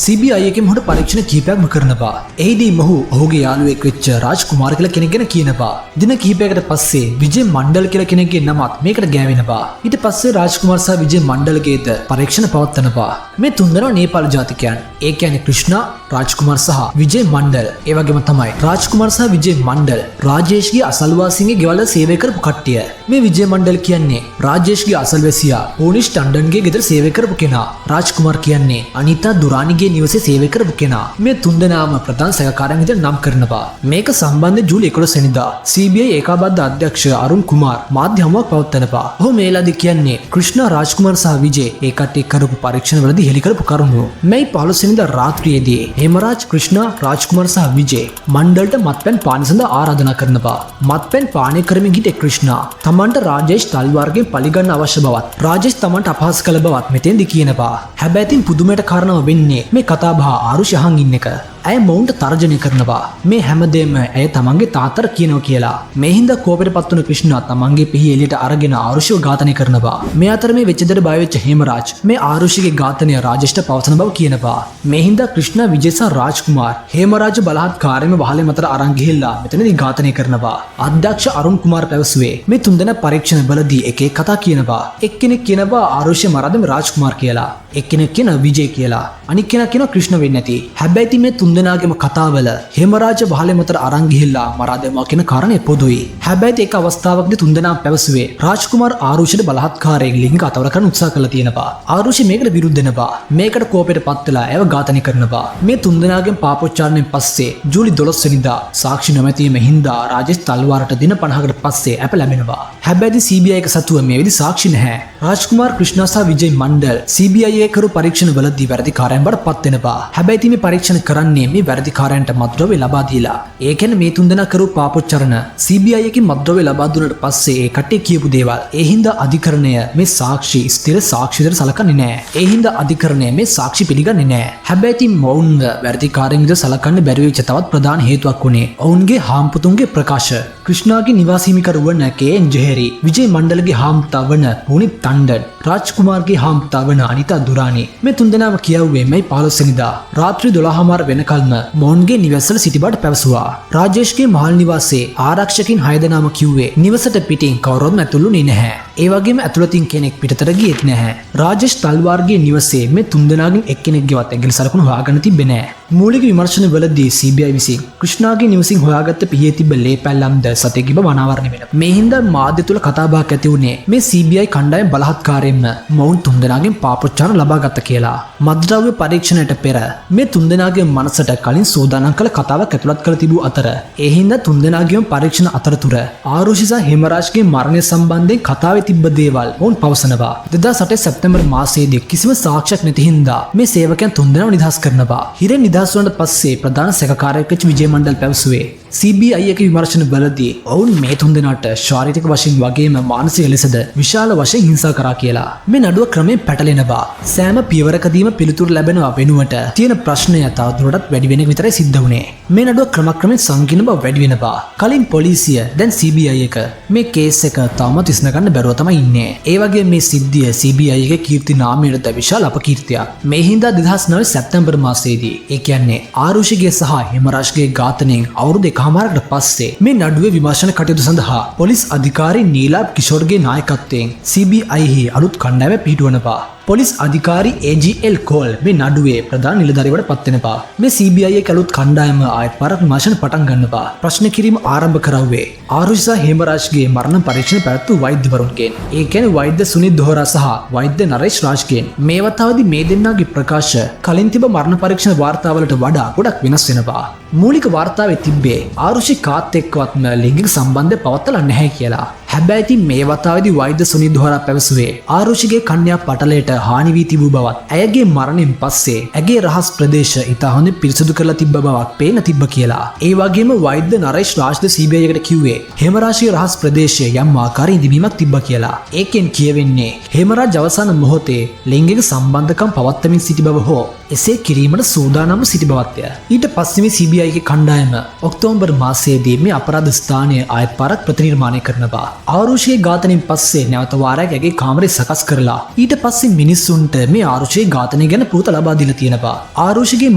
CBI එකෙන් මොහුට පරීක්ෂණ කීපයක්ම කරනවා. එහිදී මොහු ඔහුගේ යාළුවෙක් වෙච්ච රාජ් කුමාර් කියලා කෙනෙක් ගැන කියනවා. දින කිහිපයකට පස්සේ විජේ මණ්ඩල් කියලා කෙනෙක්ගේ නමත් මේකට ගෑවෙනවා. ඊට පස්සේ රාජ් කුමාර් සහ විජේ මණ්ඩල්ගේද පරීක්ෂණ පවත්වනවා. මේ තුන්දෙනා නේපාල ජාතිකයන්. ඒ කියන්නේ ක්‍රිෂ්ණා, රාජ් කුමාර් සහ විජේ මණ්ඩල්. ඒ වගේම තමයි රාජ් කුමාර් සහ විජේ මණ්ඩල් රාජේෂ්ගේ අසල්වාසීන්ගේ ගෙවල් සේවය කරපු කට්ටිය. මේ විජේ මණ්ඩල් කියන්නේ රාජේෂ්ගේ අසල්වැසියා ඕනිෂ් ටන්ඩන්ගේ ගෙදර සේවය කරපු කෙනා. රාජ් කුමාර් කියන්නේ අනිතා දුරානිගේ නිවසේ සේවය කරපු කෙනා. මේ තුන්දෙනාම ප්‍රධාන සැකකාරයන් විදිහට නම් කරනවා. මේක සම්බන්ධයෙන් ජූලි 11 වෙනිදා CBI ඒකාබද්ධ අධ්‍යක්ෂ අරුන් කුමාර් මාධ්‍ය හමුවක් පවත්වනවා. ඔහු මේලාදී කියන්නේ ක්‍රිෂ්ණා, රාජ් කුමාර් සහ විජේ ඒ කට්ටිය කරපු පරීක්ෂණවලදී හෙළි කරපු කරුණු. මේ 15 වෙනිදා රාත්‍රියේදී හේමරාජ්, ක්‍රිෂ්ණා, රාජ් කුමාර් සහ විජේ මණ්ඩලට මත්පැන් පාන සඳහා ආරාධනා කරනවා. මත්පැන් පානය කරමින් හිටිය ක්‍රිෂ්ණා තමන්ට රාජේෂ් තල්වාර්ගෙන් පලිගන්න අවශ්‍ය බවත් රාජේෂ් තමන්ට අපහාස කළ බවත් මෙතෙන්දී කියනවා. හැබැයි ඉතින් පුදුමයට කාරණාව වෙන්නේ මේ කතාබහ ආරුෂ් අහන් ඉන්න එක. ඇය මොවුන්ට තර්ජනය කරනවා. මේ හැමදේම ඇය තමන්ගේ තාත්තට කියනවා කියලා. මේ හින්දා කෝපයට පත් වුණු ක්‍රිෂ්ණා තමන්ගේ පිහි එළියට අරගෙන ආරුෂිව ඝාතනය කරනවා. මේ අතර මේ වෙච්ච දෙයට බය වෙච්ච හේමරාජ් මේ ආරුෂිගේ ඝාතනය රාජේෂ්ට පවසන බව කියනවා. මේ හින්දා ක්‍රිෂ්ණා, විජේ සහ රාජ් කුමාර් හේමරාජ් බලහත්කාරයෙන්ම වහලේ මතට අරන් ගිහිල්ලා මෙතනදී ඝාතනය කරනවා. අධ්‍යක්ෂ අරුන් කුමාර් පැවසුවේ මේ තුන්දෙනා පරීක්ෂණ වලදී එක එක කතා කියනවා. එක්කෙනෙක් කියනවා ආරුෂිය මරාදම රාජ් කුමාර් කියලා. එක්කෙනෙක් කියනවා විජේ කියලා. අනික් කෙනා කියනවා ක්‍රිෂ්ණ වෙන්නේ නැති. හැබැයි ඉතින් මේ තුන්දෙනාගේම කතාවල හේමරාජ වහලේ මතට අරන් ගිහිල්ලා මරා දැමුවා කියන කාරණේ පොදුයි. හැබැයි ඒක අවස්ථාවකදී තුන්දෙනා පැවසුවේ රාජ් කුමාර් ආරුෂිට බලහත්කාරයෙන් ලිංගික අතවර කරන්න උත්සාහ කළා තියෙනවා. ආරුෂි මේකට විරුද්ධ වෙනවා. මේකට කෝපයට පත් වෙලා ඒව ඝාතනය කරනවා. මේ තුන්දෙනාගෙන් පාපොච්චාරණයෙන් පස්සේ ජූලි 12 වෙනිදා සාක්ෂි නොමැතිවීම හින්දා රාජේෂ් තල්වාරට දින 50කට පස්සේ අප ලැබෙනවා. හැබැයි CBI එක සතුව මේ වෙලි සාක්ෂි නැහැ. රාජ් කුමාර්, ක්‍රිෂ්ණා සහ විජේ මණ්ඩල් CBI එකේ කරු පරීක්ෂණ වලදී වැරදිකාරයන් බවට පත් වෙනවා. හැබැයි ඉතින් මේ පරීක්ෂණ කරන්නේ මේ වැරදිකාරයන්ට මත්ද්‍රව්‍ය ලබා දීලා. ඒ කියන්නේ මේ තුන්දෙනා කරු පාපොච්චරණ CBI එකකින් මත්ද්‍රව්‍ය ලබා දුන්නට පස්සේ ඒ කට්ටිය කියපු දේවල්. ඒ හින්දා අධිකරණය මේ සාක්ෂි ස්ථිර සාක්ෂි විදිහට සලකන්නේ නැහැ. ඒ හින්දා අධිකරණය මේ සාක්ෂි පිළිගන්නේ නැහැ. හැබැයි ඉතින් මොවුන්ව වැරදිකාරයන් විදිහට සලකන්න බැරි වෙච්ච තවත් ප්‍රධාන හේතුවක් උනේ ඔවුන්ගේ හාම්පුතුන්ගේ ප්‍රකාශ. ක්‍රිෂ්ණාගේ නිවාස හිමිකරු වන KN ජෙහෙරි, විජේ මණ්ඩලගේ හාම්පුතා වන පුනිත් තණ්ඩන්, රාජ් කුමාර්ගේ හාම්පුතා වන අනිතා දුරානි මේ තුන්දෙනාම කියවුවේ මේ 15 වෙනිදා රාත්‍රී 12:00 වෙනකල්ම මොවුන්ගේ නිවසවල සිටි බවට පැවසුවා. රාජේෂ්ගේ මහල් නිවාසයේ ආරක්ෂකින් 6 දෙනාම කිව්වේ නිවසට පිටින් කවුරුත්ම ඇතුළුනේ නැහැ. ඒ වගේම ඇතුළතින් කෙනෙක් පිටතට ගියෙත් නැහැ. රාජේෂ් තල්වාර්ගේ නිවසේ මේ තුන්දෙනාගෙන් එක්කෙනෙක්ගේවත් ඇඟිලි සලකුණු හොයාගන්න තිබ්බේ නැහැ. මූලික විමර්ශන වලදී CBI විසින් ක්‍රිෂ්ණාගේ නිවසින් හොයාගත්ත පිහියේ තිබ්බ ලේ පැල්ලම්ද සතෙක්ගේ බව අනාවරණය වෙනවා. මේ හින්දා මාධ්‍ය තුල කතාබහක් ඇති වුණේ මේ CBI කණ්ඩායම් බලහත්කාරයෙන්ම මොවුන් තුන්දෙනාගෙන් පාපොච්චාරණ ලබාගත්ත කියලා. මත්ද්‍රව්‍ය පරීක්ෂණයට පෙර මේ තුන්දෙනාගේ මනසට කලින් සෝදානම් කළ කතාවක් ඇතුළත් කර තිබූ අතර ඒ හින්දා තුන්දෙනාගේම පරීක්ෂණ අතරතුර ආරුෂි සහ හේමරාජ්ගේ මරණය සම්බන්ධයෙන් කතාවේ තිබ්බ දේවල් ඔවුන් පවසනවා. 2008 සැප්තැම්බර් මාසයේදී කිසිම සාක්ෂියක් නැති හින්දා මේ සේවකයන් තුන්දෙනාව නිදහස් කරනවා. හිරෙන් නිදහස් වුණාට පස්සේ ප්‍රධාන සැකකාරයෙක් වෙච්ච විජේ මණ්ඩල් පැවසුවේ CBI එක විමර්ශන වලදී ඔවුන් මේ තුන්දෙනාට ශාරීරික වශයෙන් වගේම මානසික ලෙසද විශාල වශයෙන් හිංසා කරා කියලා. මේ නඩුව ක්‍රමයෙන් පැටලෙනවා. සෑම පියවරකදීම පිළිතුරු ලැබෙනවා වෙනුවට තියෙන ප්‍රශ්නය තවදුරටත් වැඩි වෙන එක විතරයි සිද්ධ වුනේ. මේ නඩුව ක්‍රමක්‍රමයෙන් සංකීර්ණ බව වැඩි වෙනවා. කලින් පොලිසිය දැන් CBI එක මේ කේස් එක තාමත් ඉස්න ගන්න බැරුව තමයි ඉන්නේ. ඒ වගේ මේ සිද්ධිය CBI එකේ කීර්ති නාමයට විශාල අපකීර්තියක්. මේ හින්දා 2009 සැප්තැම්බර් මාසයේදී ඒ කියන්නේ ආරුෂිගේ සහ හිමරාජ්ගේ ඝාතනයෙන් අවුරුදු 1කමාරකට පස්සේ මේ නඩුවේ විමර්ශන කටයුතු සඳහා පොලිස් අධිකාරී නීලාබ් කිෂෝර්ගේ නායකත්වයෙන් CBI හි අලුත් කණ්ඩායම පිහිටුවනවා. පොලිස් අධිකාරී AGL කෝල් මේ නඩුවේ ප්‍රධාන නිලධාරිවට පත් වෙනවා. මේ CBI එකේ අලුත් කණ්ඩායම ආයත් පාරක් විමර්ශන පටන් ගන්නවා. ප්‍රශ්න කිරීම ආරම්භ කරවුවේ ආරුෂි සහ හේමරාජ්ගේ මරණ පරීක්ෂණ පැවැත්වූ වෛද්‍යවරුන්ගෙන්. ඒ කියන්නේ වෛද්‍ය සුනිත් දොහරා සහ වෛද්‍ය නරේෂ් රාජ්ගෙන්. මේ වතාවේදී මේ දෙන්නාගේ ප්‍රකාශ කලින් තිබ මරණ පරීක්ෂණ වාර්තාවලට වඩා ගොඩක් වෙනස් වෙනවා. මූලික වාර්තාවේ තිබ්බේ ආරුෂි කාත් එක්කවත්ම ලිංගික සම්බන්ධය පවත්වලා නැහැ කියලා. හැබැයි ඉතින් මේ වතාවේදී වෛද්‍ය සුනිත් දොහරා පැවසුවේ ආරුෂිගේ කන්‍යා පටලයට හානි වී තිබූ බවත් ඇයගේ මරණයෙන් පස්සේ ඇගේ රහස් ප්‍රදේශ ඉතා හොඳින් පිරිසිදු කරලා තිබ්බ බවක් පේන තිබ්බ කියලා. ඒ වගේම වෛද්‍ය නරේෂ් රාජ්ද CBI එකට කිව්වේ හේමරාජ්ගේ රහස් ප්‍රදේශයේ යම් ආකාරයේ ඉදිමීමක් තිබ්බ කියලා. ඒකෙන් කියවෙන්නේ හේමරාජ් අවසාන මොහොතේ ලිංගික සම්බන්ධකම් පවත්වමින් සිටි බව හෝ එසේ කිරීමට සූදානම්ව සිටි බවත්ය. ඊට පස්සේ මේ CBI එකේ කණ්ඩායම ඔක්තෝබර් මාසයේදී මේ අපරාධ ස්ථානය ආයත් පාරක් ප්‍රතිනිර්මාණය කරනවා. ආරුෂිගේ ඝාතනයෙන් පස්සේ නැවත වාරයක් ඇගේ කාමරය සකස් කරලා ඊට පස්සේ මිනිස්සුන්ට මේ ආරුෂිගේ ඝාතනය ගැන පුවත ලබා දීලා තියෙනවා. ආරුෂිගේ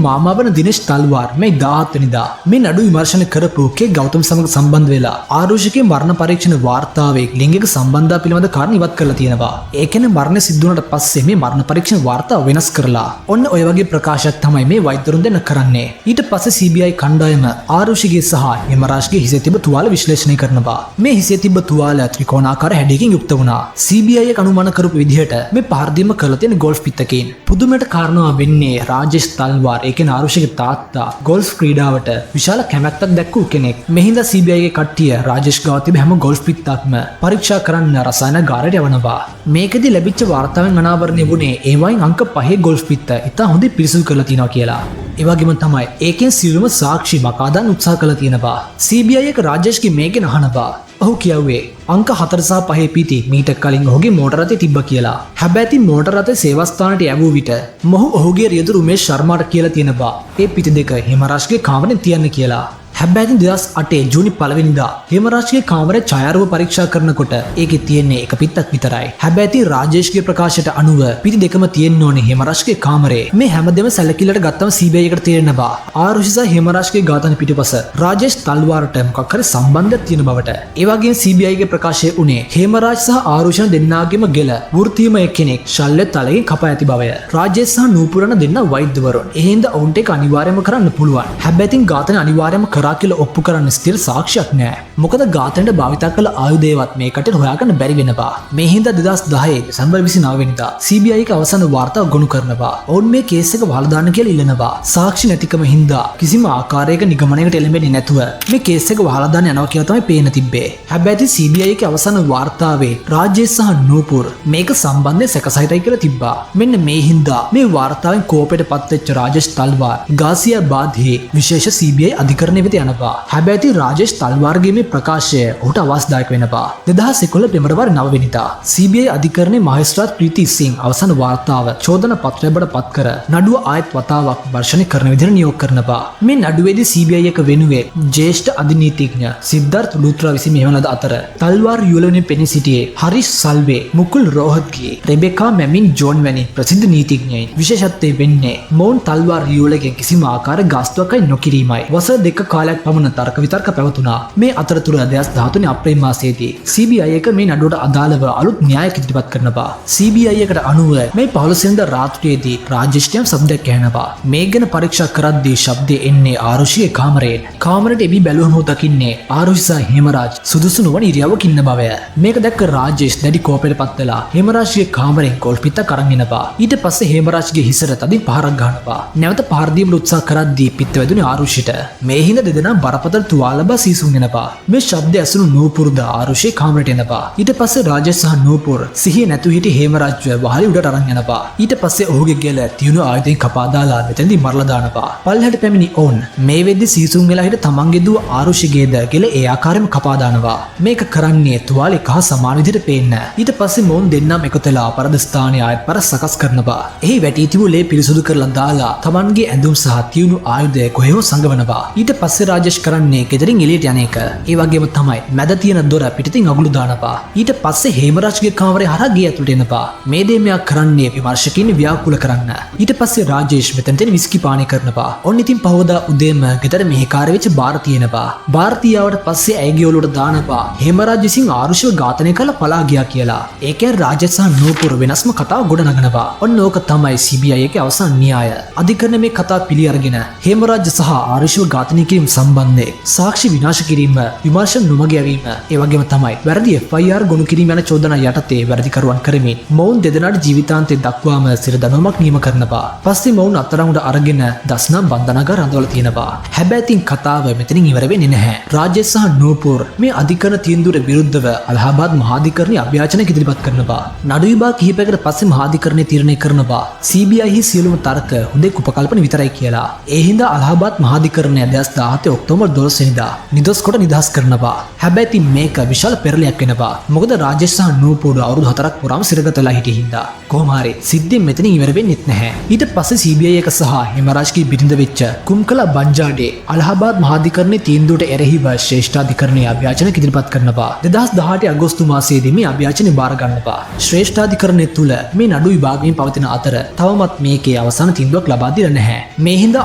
මාමා වන දිනේෂ් තල්වාර් මේ 17 වෙනිදා මේ නඩු විමර්ශන කරපු කේ ගෞතම් සමග සම්බන්ධ වෙලා ආරුෂිගේ මරණ පරීක්ෂණ වාර්තාවේ ලිංගික සම්බන්ධතා පිළිබඳ කාරණා ඉවත් කරලා තියෙනවා. ඒ කියන්නේ මරණය සිදු වුණාට පස්සේ මේ මරණ පරීක්ෂණ වාර්තාව වෙනස් කරලා ඔන්න ඔය වගේ ප්‍රකාශයක් තමයි මේ වෛද්‍යවරුන් දෙන්න කරන්නේ. ඊට පස්සේ CBI කණ්ඩායම ආරුෂිගේ සහ හිමරාජ්ගේ හිසේ තිබ්බ තුවාල විශ්ලේෂණය කරනවා. මේ හිසේ තිබ්බ තුවාල ත්‍රිකෝණාකාර හැඩයකින් යුක්ත වුණා. CBI එක අනුමාන කරපු විදිහට මේ පාර්දිම කරලා තියෙන ගෝල්ෆ් පිත්තකින්. පුදුමයට කාරණා වෙන්නේ රාජේෂ් තල්වාර් ඒ කියන්නේ ආරුෂිගේ තාත්තා ගෝල්ෆ් ක්‍රීඩාවට විශාල කැමැත්තක් දැක්වූ කෙනෙක්. මෙහිඳ CBI එකේ කට්ටිය රාජේෂ් ගාව තිබෙ හැම ගෝල්ෆ් පිත්තක්ම පරීක්ෂා කරන්න රසායනාගාරයට යවනවා. මේකෙදි ලැබිච්ච වාර්තාවෙන් අනාවරණය වුණේ ඒ වයින් අංක 5 ගෝල්ෆ් පිත්ත ඉතා හොඳින් පිරිසිදු කරලා තියෙනවා කියලා. ඒ වගේම තමයි ඒකෙන් සියලුම සාක්ෂි මකා දාන්න උත්සාහ කළා තියෙනවා. CBI එක රාජේෂ්ගේ මේකෙන් අහනවා. ඔහු කියුවේ අංක 4 සහ 5 පිටි මීට කලින් ඔහුගේ මෝටර රථේ තිබ්බ කියලා. හැබැයි ඉතින් මෝටර රථේ සේවස්ථානට යවූ විට මොහු ඔහුගේ රියදුරු උමේෂ් ශර්මාට කියලා තියෙනවා ඒ පිටි දෙක හිමරාජ්ගේ කාමරෙන් තියන්න කියලා. හැබැයි 2008 ජූනි 1 වෙනිදා හිමරාජ්ගේ කාමරේ ඡායාරූප පරීක්ෂා කරනකොට ඒකේ තියෙන්නේ එක පිටක් විතරයි. හැබැයි ඉතින් රාජේෂ්ගේ ප්‍රකාශයට අනුව පිටි දෙකම තියෙන්න ඕනේ හිමරාජ්ගේ කාමරේ. මේ හැමදේම සැලකිල්ලට ගත්තම CBI එකට තේරෙනවා ආරුෂි සහ හිමරාජ්ගේ ඝාතන පිටිපස රාජේෂ් තල්වාරට මොකක් හරි සම්බන්ධයක් තියෙන බවට. ඒ වගේම CBI ගේ ප්‍රකාශය උනේ හිමරාජ් සහ ආරුෂි දෙන්නාගේම ගෙල වෘත්තීයම එක්කෙනෙක් ශල්‍ය තලයෙන් කපා ඇති බවය. රාජේෂ් සහ නූපුරන දෙන්න වෛද්‍යවරුන්. එහෙනම් ඔවුන්ට ඒක අනිවාර්යයෙන්ම කරන්න පුළුවන්. හැබැයි ඉතින් ඝාතන අනිවාර්යයෙන්ම කියලා ඔප්පු කරන්න ස්ථිර සාක්ෂියක් නැහැ. මොකද ඝාතනයට භාවිතා කළ ආයුධයවත් මේ කටට හොයාගන්න බැරි වෙනවා. මේ හින්දා 2010 දෙසැම්බර් 29 වෙනිදා CBI එක අවසන් වාර්තාව ගොනු කරනවා. ඔවුන් මේ කේස් එක වහලා දාන්න කියලා ඉල්ලනවා. සාක්ෂි නැතිකම හින්දා කිසිම ආකාරයක නිගමනයකට එළඹෙන්නේ නැතුව මේ කේස් එක වහලා දාන්න යනවා කියලා තමයි පේන තිබ්බේ. හැබැයි CBI එකේ අවසන් වාර්තාවේ රාජේෂ් සහ නූපුර මේක සම්බන්ධයෙන් සැකසහිතයි කියලා තිබ්බා. මෙන්න මේ හින්දා මේ වාර්තාවෙන් කෝපයට පත්වෙච්ච රාජේෂ් තල්වාර් ගාසියාබාද්හි විශේෂ CBI අධිකරණය වෙත යනවා. හැබැයි ඉතින් රාජේෂ් තල්වාර්ගේ මේ ප්‍රකාශය ඔහුට අවශ්‍යදායක වෙනවා. 2011 පෙබරවාරි 9 වෙනිදා CBI අධිකරණයේ මහේස්ත්‍රාත් ප්‍රීති සිං අවසන් වාර්තාව චෝදනා පත්‍රයට පත් කර නඩුව ආයත් වතාවක් වර්ෂණය කරන විදිහට නියෝග කරනවා. මේ නඩුවේදී CBI එක වෙනුවේ ජ්‍යෙෂ්ඨ අධිනීතිඥ සිද්ධාර්ථ ලූත්‍රා විසින් මෙහෙම ලද අතර තල්වාර් යුවලනේ පෙනී සිටියේ හරිෂ් සල්වේ, මුකුල් රෝහත්ගේ, රෙබෙකා මැමින් ජෝන් වැනි ප්‍රසිද්ධ නීතිඥයින්. විශේෂත්වය වෙන්නේ මොවුන් තල්වාර් යුවලගේ කිසිම ආකාර ගාස්තුවක්යි නොකිරීමයි. වසර දෙක කාලයක් පමණ තර්ක විතර්ක පැවතුණා. මේ අතරතුර 2013 අප්‍රේල් මාසයේදී CBI එක මේ නඩුවට අදාළව අලුත් න්‍යායක් ඉදිරිපත් කරනවා. CBI එකට අනුව මේ 15 වෙනිදා රාත්‍රියේදී රාජේෂ්ටම් ශබ්දයක් ඇහෙනවා. මේ ගැන පරීක්ෂා කරද්දී ශබ්දය එන්නේ ආරුෂිගේ කාමරයෙන්. කාමරයට එබි බැලුවම දකින්නේ ආරුෂි සහ හේමරාජ් සුදුසු නොවන ඉරියව්වක ඉන්න බවය. මේක දැක්ක රාජේෂ් දැඩි කෝපයට පත් වෙලා හේමරාජ්ගේ කාමරෙන් ගෝල්ෆ් පිත්තක් අරන් එනවා. ඊට පස්සේ හේමරාජ්ගේ හිසට තදින් පහරක් ගන්නවා. නැවත පහර දීමට උත්සාහ කරද්දී පිත්ත වැදුනේ ආරුෂිට. මේ හින්දා දෙනා බරපතල තුවාල බා සීසුම් වෙනවා. මේ ශබ්දය ඇසුණු නූපුරුද ආරුෂේ කාමරයට එනවා. ඊට පස්සේ රාජේෂ් සහ නූපුර සිහිය නැතු හිටි හේමරාජ්ව වහලේ උඩට අරන් යනවා. ඊට පස්සේ ඔහුගේ ගෙල තියුණු ආයුධයෙන් කපා දාලා මෙතෙන්දී මරලා දානවා. පල්ලෙහාට පැමිණි ඔවුන් මේ වෙද්දි සීසුම් වෙලා හිට තමන්ගේ දුව ආරුෂිගේද ගෙල ඒ ආකාරයෙන්ම කපා දානවා. මේක කරන්නේ තුවාලේ කහ සමාන විදිහට පේන්න. ඊට පස්සේ මොවුන් දෙන්නම එකතු වෙලා අපරාධ ස්ථානයේ ආයත් පර සකස් කරනවා. එහි වැටී තිබූ ලේ පිරිසුදු කරලා දාලා තමන්ගේ ඇඳුම් සහ තියුණු ආයුධය කොහෙව සංගවනවා. ඊට පස්සේ රාජේෂ් කරන්නේ ගෙදරින් එළියට යන එක. ඒ වගේම තමයි මැද තියෙන දොර පිටින් අගුළු දානවා. ඊට පස්සේ හේමරාජ්ගේ කාමරේ හරහා ගේ ඇතුළට එනවා. මේ දේ මෙයා කරන්නේ විමර්ශකයින් ව්‍යාකූල කරන්න. ඊට පස්සේ රාජේෂ් මෙතනදී විස්කි පානය කරනවා. ඔන්න ඉතින් පහවදා උදේම ගෙදර මෙහෙකාර වෙච්ච ಭಾರತಿ එනවා. ಭಾರತಿ ආවට පස්සේ ඇයගේ ඔලුවට දානවා හේමරාජ් විසින් ආරුෂිව ඝාතනය කරලා පලා ගියා කියලා. ඒකෙන් රාජේෂ් සහ නූපුර වෙනස්ම කතාව ගොඩනගනවා. ඔන්න ඕක තමයි CBI එකේ අවසාන න්‍යාය. අධිකරණ මේ කතාව පිළි අරගෙන හේමරාජ් සහ ආරුෂිව ඝාතනය කිරීම සම්බන්ධයෙන් සාක්ෂි විනාශ කිරීම, විමර්ශන නොමග යැවීම, ඒ වගේම තමයි වැරදි FIR ගොනු කිරීම යන චෝදනා යටතේ වැරදිකරුවන් කරමින් මොවුන් දෙදෙනාට ජීවිතාන්තය දක්වාම සිර දඬුවමක් නියම කරනවා. පස්සේ මොවුන් අත්අඩංගුවට අරගෙන දස්නම් බන්ධනාගාර රඳවලා තියෙනවා. හැබැයි ඉතින් කතාව මෙතනින් ඉවර වෙන්නේ නැහැ. රාජේෂ් සහ නූපුර මේ අධිකරණ තීන්දුවට විරුද්ධව අලහබාද් මහාධිකරණයේ අභ්‍යාචනයක් ඉදිරිපත් කරනවා. නඩු විභාග කිහිපයකට පස්සේ මහාධිකරණය තීරණය කරනවා CBI හි සියලුම තර්ක හොඳේ උපකල්පන විතරයි කියලා. ඒ හින්දා අලහබාද් මහාධිකරණය 2017 ඔක්තෝබර් 12 වෙනිදා නිදොස් කොට නිදහස් කරනවා. හැබැයි ඉතින් මේක විශාල පෙරලියක් වෙනවා. මොකද රාජේෂ් සහ නූපුර අවුරුදු 4ක් පුරාම සිරගත වෙලා හිටිය හින්දා. කොහොම හරි සිද්ධිය මෙතනින් ඉවර වෙන්නෙත් නැහැ. ඊට පස්සේ CBI එක සහ හේමරාජ්ගේ බිරිඳ වෙච්ච කුම්කලා බංජාඩේ අලහබාද් මහාධිකරණයේ තීන්දුවට එරෙහිව ශ්‍රේෂ්ඨාධිකරණයේ අභ්‍යාචනයක් ඉදිරිපත් කරනවා. 2018 අගෝස්තු මාසයේදී මේ අභ්‍යාචනය බාර ගන්නවා. ශ්‍රේෂ්ඨාධිකරණය තුල මේ නඩු විභාගයෙන් පවතින අතර තවමත් මේකේ අවසාන තීන්දුවක් ලබා දීලා නැහැ. මේ හින්දා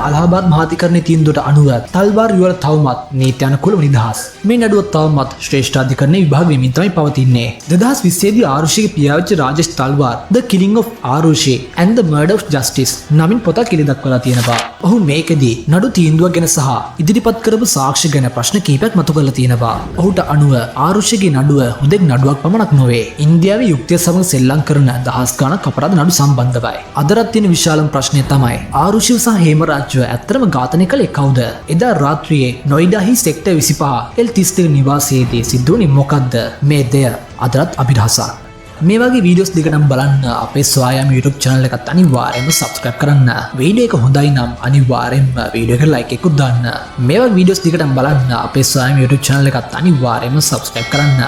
අලහබාද් මහාධිකරණයේ තීන්දුවට අනුව තල්වාර් යුවල තවමත් නීති අනුකූලව නිදහස්. මේ නඩුව තවමත් ශ්‍රේෂ්ඨාධිකරණයේ විභාග වෙමින් තමයි පවතින්නේ. 2020 දී ආරුෂිගේ පියාවිච්ච Rajesh තල්වාර් The Killing of Arushi and the Murder of Justice නමින් පොතක් එළි දක්වලා තියෙනවා. ඔහු මේකදී නඩු තීන්දුවක් ගැන සහ ඉදිරිපත් කරපු සාක්ෂි ගැන ප්‍රශ්න කිහිපයක් මතු කරලා තියෙනවා. ඔහුට අනුව ආරුෂිගේ නඩුව හුදෙක් නඩුවක් පමණක් නොවේ. ඉන්දියාවේ යුක්තිය සමග සෙල්ලම් කරන දහස් ගණන් අපරාධ නඩු සම්බන්ධවයි. අදටත් තියෙන විශාලම ප්‍රශ්නය තමයි ආරුෂිව සහ හේමරාජ්ව ඇත්තටම ඝාතනය කළේ කවුද? එදා රාත්‍රියේ නොයිඩාහි සෙක්ටර් 25 L32 නිවාසයේදී සිද්ධ වුණේ මොකක්ද? මේ දෙය අදටත් අභිරහසක්. මේ වගේ වීඩියෝස් දෙකනම් බලන්න අපේ සොයායම YouTube channel එකත් අනිවාර්යයෙන්ම subscribe කරන්න. වීඩියෝ එක හොඳයි නම් අනිවාර්යයෙන්ම වීඩියෝ එකට like එකක් දාන්න. මේ වගේ වීඩියෝස් දෙකනම් බලන්න අපේ සොයායම YouTube channel එකත් අනිවාර්යයෙන්ම subscribe කරන්න.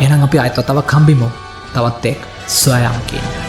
එහෙනම් අපි ආයෙත් තවත් හම්බෙමු. තවත් එක් සොයායමකින්.